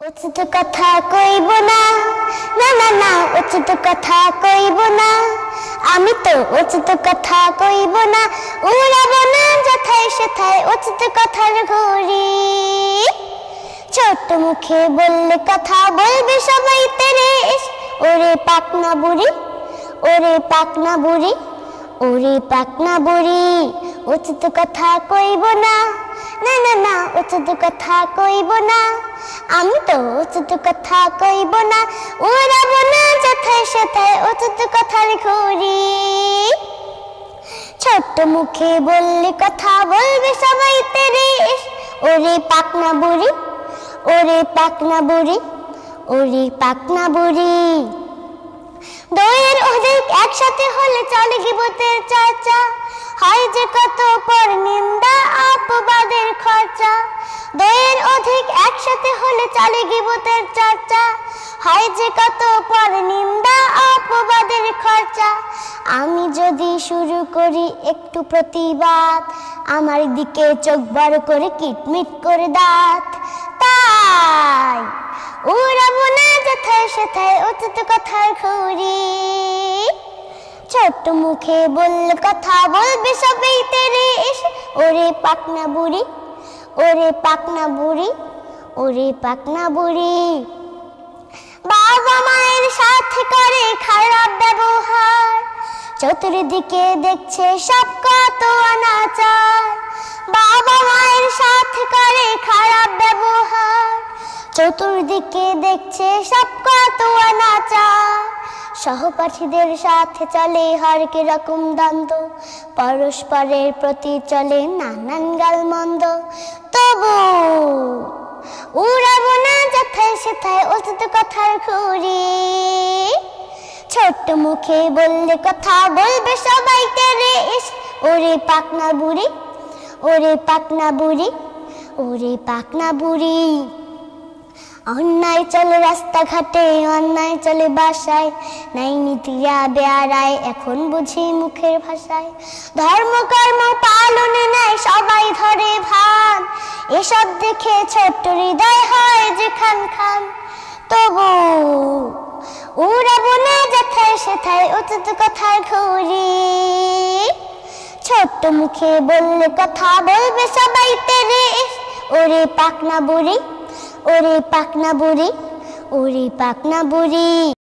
উচিত কথা কইব না, না না না উচিত কথা কইব না, আমি তো উচিত কথা কইব না, উড়াব না যথায় সেথায় উচিত কথার ঘুড়ি। ছোট মুখে বললে কথা বলবে সবাই তেরে, ওরে পাকনা বুড়ি, ওরে পাকনা বুড়ি, ওরে পাকনা বুড়ি। উচিত কথা কইব না, না না না উচিত কথা কইব না, আমি তো উচিত কথা কইব না, উড়াব না যথায় সেথায় উচিত কথার ঘুড়ি। ছোট্ট মুখে বললে কথা বলবে সবাই তেরে, ওরে পাকনা বুড়ি, ওরে পাকনা বুড়ি, ওরে পাকনা বুড়ি। দইয়ের অধিক একসাথে হলে চলে গিবতের চর্চা, হয় যে কত পর নিন্দা অপবাদের খরচা। দইয়ের অধিক একসাথে হলে চলে গিবতের চর্চা, হয় যে কত পর নিন্দা অপবাদের খরচা। আমি যদি শুরু করি একটু প্রতিবাদ, আমার দিকে চোখ বড় করে কিটমিট করে দাঁত, তাই উড়াবো না যথায় সেথায় উচিত কথার ঘুড়ি। ছোট্ট মুখে বললে কথা বলবে সবাই তেরে, ওরে পাকনা বুড়ি, ওরে পাকনা বুড়ি, ওরে পাকনা বুড়ি। বাবা মায়ের সাথে করে খারাপ ব্যবহার, চতুর্দিকে দেখছে সব কত অনাচার। বাবা মায়ের সাথে করে খারাপ ব্যবহার, চতুর্দিকে দেখছে সব কত অনাচার। সহপাঠীদের সাথে চলে হরেক রকম দ্বন্দ্ব, পরস্পরের প্রতি চলে নানান গালমন্দ। তবু উড়াবো না যথায় সেথায় উচিত কথার ঘুড়ি। ছোট্ট মুখে বললে কথা বলবে সবাই তেরে, ওরে পাকনা বুড়ি, ওরে পাকনা বুড়ি, ওরে পাকনা বুড়ি। অন্যায় চলে রাস্তাঘাটে, অন্যায় চলে বাসায়, নাই নীতিরা বেয়ারায় এখন বুঝি মুখের ভাষায়। ধর্মকর্ম পালনে নেয় সবাই ধরে ভান, এসব দেখে ছোট্ট হৃদয় হয় যে খান খান। তবু উড়াবো না যথায় সেথায় উচিত কথার ঘুড়ি। ছোট্ট মুখে বললে কথা বলবে সবাই তেরে, ওরে পাকনা বুড়ি, ওরে পাকনা বুড়ি, ওরে পাকনা বুড়ি।